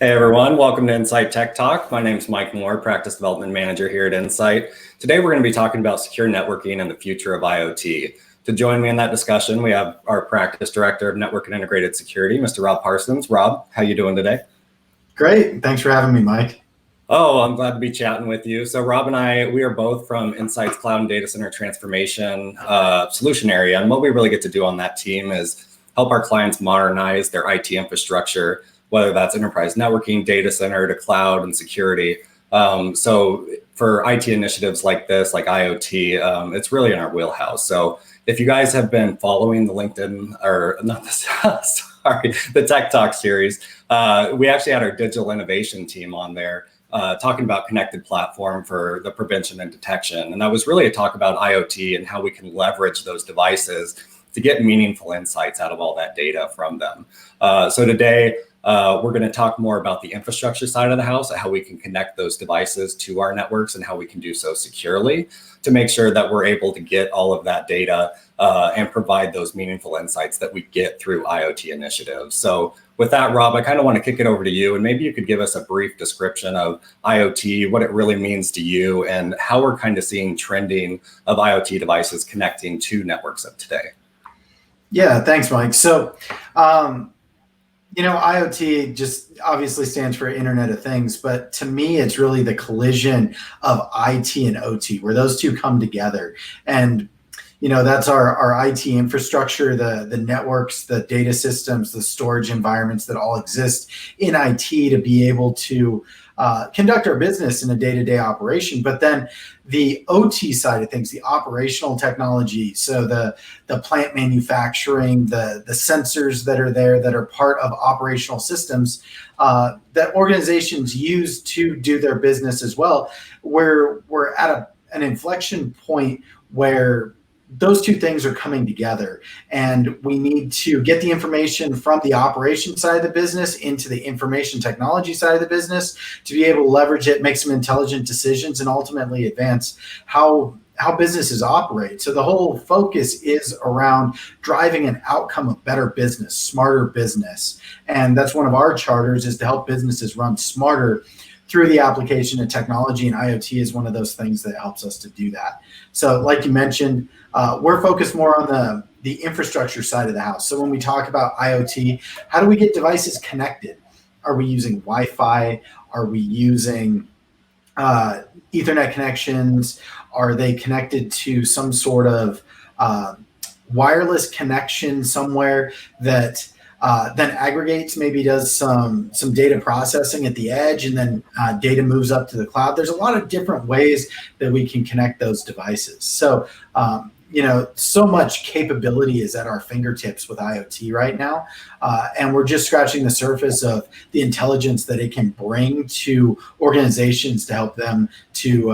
Hey everyone, welcome to Insight Tech Talk. My name is Mike Moore, Practice Development Manager here at Insight. Today we're going to be talking about secure networking and the future of IoT. To join me in that discussion, we have our Practice Director of Network and Integrated Security, Mr. Rob Parsons. Rob, how you doing today? Great. Thanks for having me, Mike. Oh, I'm glad to be chatting with you. So Rob and I, we are both from Insight's Cloud and Data Center Transformation solution area. And what we really get to do on that team is help our clients modernize their IT infrastructure, whether that's enterprise networking, data center to cloud and security. So for IT initiatives like this, like IoT, it's really in our wheelhouse. So if you guys have been following the LinkedIn, or not this, sorry, the Tech Talk series, we actually had our digital innovation team on there talking about connected platform for the prevention and detection. And that was really a talk about IoT and how we can leverage those devices to get meaningful insights out of all that data from them. So today, we're going to talk more about the infrastructure side of the house, how we can connect those devices to our networks and how we can do so securely to make sure that we're able to get all of that data and provide those meaningful insights that we get through IoT initiatives. So with that, Rob, I kind of want to kick it over to you, and maybe you could give us a brief description of IoT, what it really means to you, and how we're kind of seeing trending of IoT devices connecting to networks of today. Yeah, thanks, Mike. So, IoT just obviously stands for Internet of Things, but to me, it's really the collision of IT and OT, where those two come together. And that's our IT infrastructure, the networks, the data systems, the storage environments that all exist in IT to be able to conduct our business in a day-to-day operation. But then the OT side of things, the operational technology, so the plant manufacturing, the sensors that are there that are part of operational systems that organizations use to do their business as well, where we're at an inflection point where those two things are coming together, and we need to get the information from the operation side of the business into the information technology side of the business to be able to leverage it, make some intelligent decisions, and ultimately advance how businesses operate. So the whole focus is around driving an outcome of better business, smarter business. And that's one of our charters, is to help businesses run smarter through the application of technology, and IoT is one of those things that helps us to do that. So like you mentioned, we're focused more on the infrastructure side of the house. So when we talk about IoT, how do we get devices connected? Are we using Wi-Fi? Are we using Ethernet connections? Are they connected to some sort of wireless connection somewhere that then aggregates, maybe does some data processing at the edge, and then data moves up to the cloud? There's a lot of different ways that we can connect those devices. So, so much capability is at our fingertips with IoT right now. And we're just scratching the surface of the intelligence that it can bring to organizations to help them to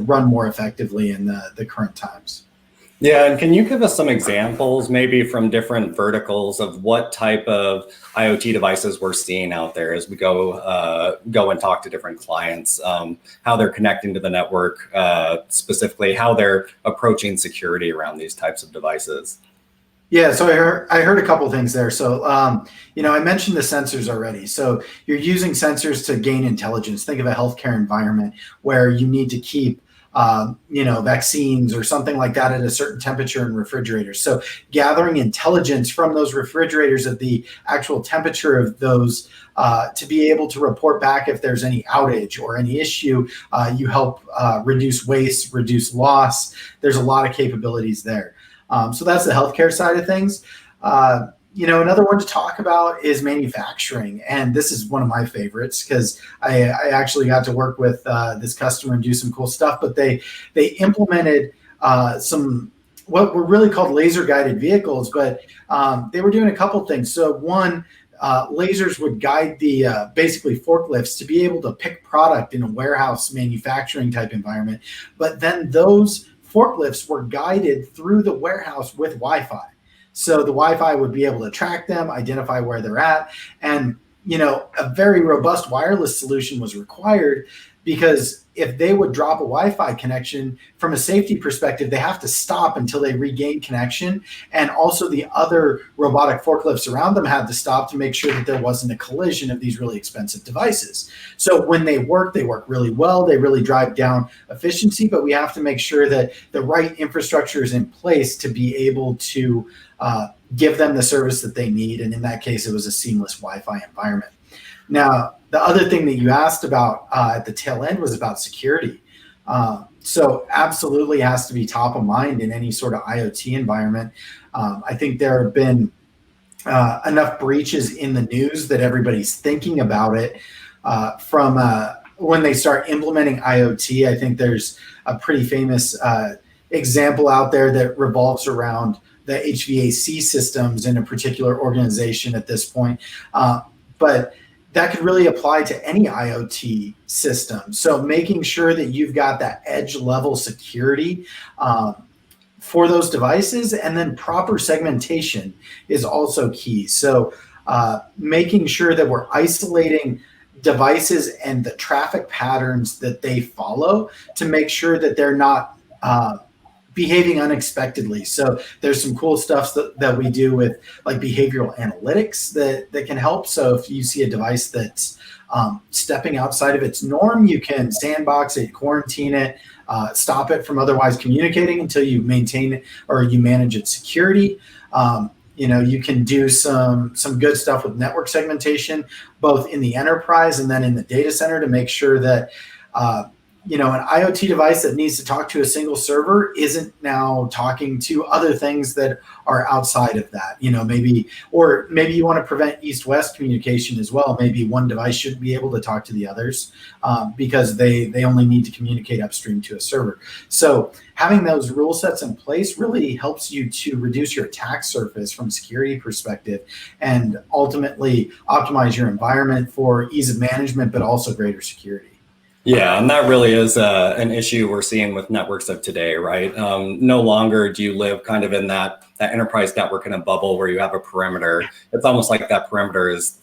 run more effectively in the current times. Yeah, and can you give us some examples, maybe from different verticals, of what type of IoT devices we're seeing out there as we go and talk to different clients, how they're connecting to the network, specifically how they're approaching security around these types of devices? Yeah, so I heard a couple of things there. So, I mentioned the sensors already. So you're using sensors to gain intelligence. Think of a healthcare environment where you need to keep vaccines or something like that at a certain temperature in refrigerators. So gathering intelligence from those refrigerators of the actual temperature of those to be able to report back if there's any outage or any issue, you help reduce waste, reduce loss. There's a lot of capabilities there. So that's the healthcare side of things. Another one to talk about is manufacturing. And this is one of my favorites because I actually got to work with this customer and do some cool stuff. But they implemented some what were really called laser guided vehicles, but they were doing a couple things. So one, lasers would guide the basically forklifts to be able to pick product in a warehouse manufacturing type environment. But then those forklifts were guided through the warehouse with Wi-Fi. So the Wi-Fi would be able to track them, identify where they're at, and a very robust wireless solution was required because if they would drop a Wi-Fi connection, from a safety perspective, they have to stop until they regain connection. And also the other robotic forklifts around them had to stop to make sure that there wasn't a collision of these really expensive devices. So when they work really well. They really drive down efficiency, but we have to make sure that the right infrastructure is in place to be able to give them the service that they need. And in that case, it was a seamless Wi-Fi environment. Now, the other thing that you asked about at the tail end was about security. So absolutely has to be top of mind in any sort of IoT environment. I think there have been enough breaches in the news that everybody's thinking about it from when they start implementing IoT. I think there's a pretty famous example out there that revolves around the HVAC systems in a particular organization at this point. But that could really apply to any IoT system. So making sure that you've got that edge level security for those devices, and then proper segmentation is also key. So making sure that we're isolating devices and the traffic patterns that they follow to make sure that they're not behaving unexpectedly. So there's some cool stuff that we do with like behavioral analytics that can help. So if you see a device that's stepping outside of its norm, you can sandbox it, quarantine it, stop it from otherwise communicating until you maintain or you manage its security. You can do some good stuff with network segmentation, both in the enterprise and then in the data center, to make sure that an IoT device that needs to talk to a single server isn't now talking to other things that are outside of that. Maybe you want to prevent east-west communication as well. Maybe one device shouldn't be able to talk to the others because they only need to communicate upstream to a server. So having those rule sets in place really helps you to reduce your attack surface from a security perspective and ultimately optimize your environment for ease of management, but also greater security. Yeah, and that really is an issue we're seeing with networks of today, right? No longer do you live kind of in that enterprise network in a bubble where you have a perimeter. It's almost like that perimeter has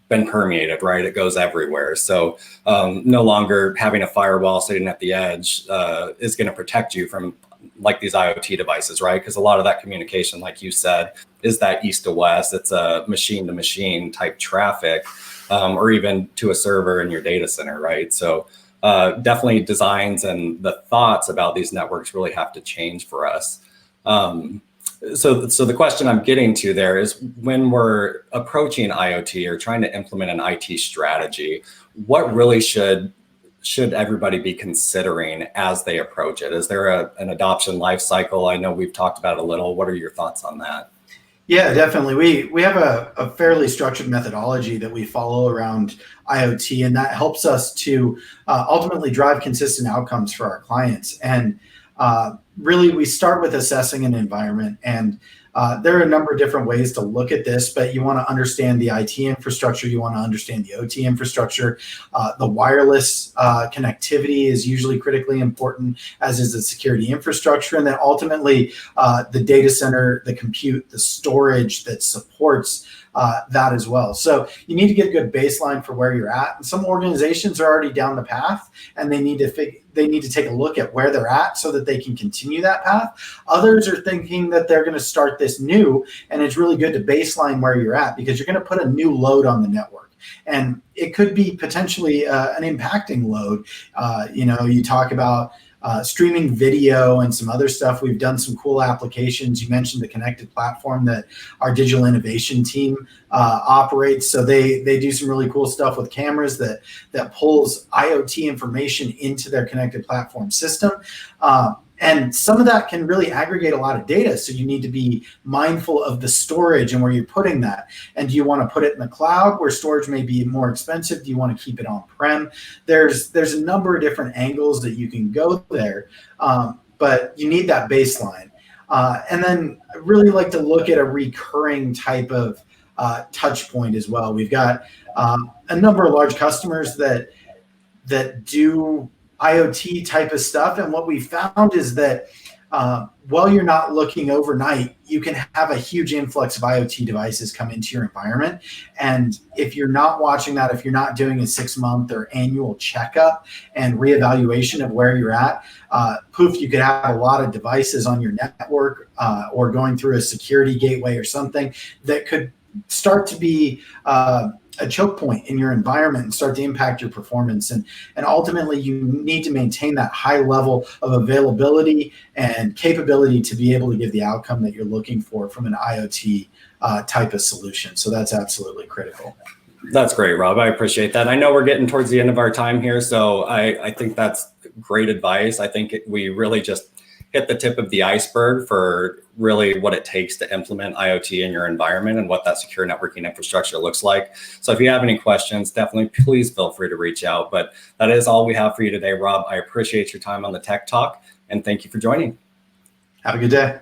been permeated, right? It goes everywhere. So no longer having a firewall sitting at the edge is going to protect you from like these IoT devices, right? Because a lot of that communication, like you said, is that east to west. It's a machine to machine type traffic, or even to a server in your data center, right? So definitely designs and the thoughts about these networks really have to change for us. So the question I'm getting to there is, when we're approaching IoT or trying to implement an IT strategy, what really should everybody be considering as they approach it? Is there an adoption life cycle? I know we've talked about it a little. What are your thoughts on that? Yeah, definitely. We have a fairly structured methodology that we follow around IoT, and that helps us to ultimately drive consistent outcomes for our clients. And really, we start with assessing an environment, and there are a number of different ways to look at this, but you want to understand the IT infrastructure, you want to understand the OT infrastructure. The wireless connectivity is usually critically important, as is the security infrastructure, and then ultimately the data center, the compute, the storage that supports that as well. So you need to get a good baseline for where you're at. And some organizations are already down the path, and they need to take a look at where they're at so that they can continue that path. Others are thinking that they're going to start this new, and it's really good to baseline where you're at, because you're going to put a new load on the network. And it could be potentially an impacting load. You talk about streaming video and some other stuff. We've done some cool applications. You mentioned the connected platform that our digital innovation team operates. So they do some really cool stuff with cameras that pulls IoT information into their connected platform system. And some of that can really aggregate a lot of data. So you need to be mindful of the storage and where you're putting that. And do you want to put it in the cloud where storage may be more expensive? Do you want to keep it on-prem? There's a number of different angles that you can go there, but you need that baseline. And then I really like to look at a recurring type of touch point as well. We've got a number of large customers that do IoT type of stuff. And what we found is that while you're not looking overnight, you can have a huge influx of IoT devices come into your environment. And if you're not watching that, if you're not doing a 6-month or annual checkup and reevaluation of where you're at, poof, you could have a lot of devices on your network or going through a security gateway or something that could start to be a choke point in your environment and start to impact your performance. And ultimately, you need to maintain that high level of availability and capability to be able to give the outcome that you're looking for from an IoT type of solution. So that's absolutely critical. That's great, Rob. I appreciate that. I know we're getting towards the end of our time here, so I think that's great advice. I think we really just hit the tip of the iceberg for really what it takes to implement IoT in your environment and what that secure networking infrastructure looks like. So if you have any questions, definitely please feel free to reach out. But that is all we have for you today, Rob. I appreciate your time on the Tech Talk, and thank you for joining. Have a good day.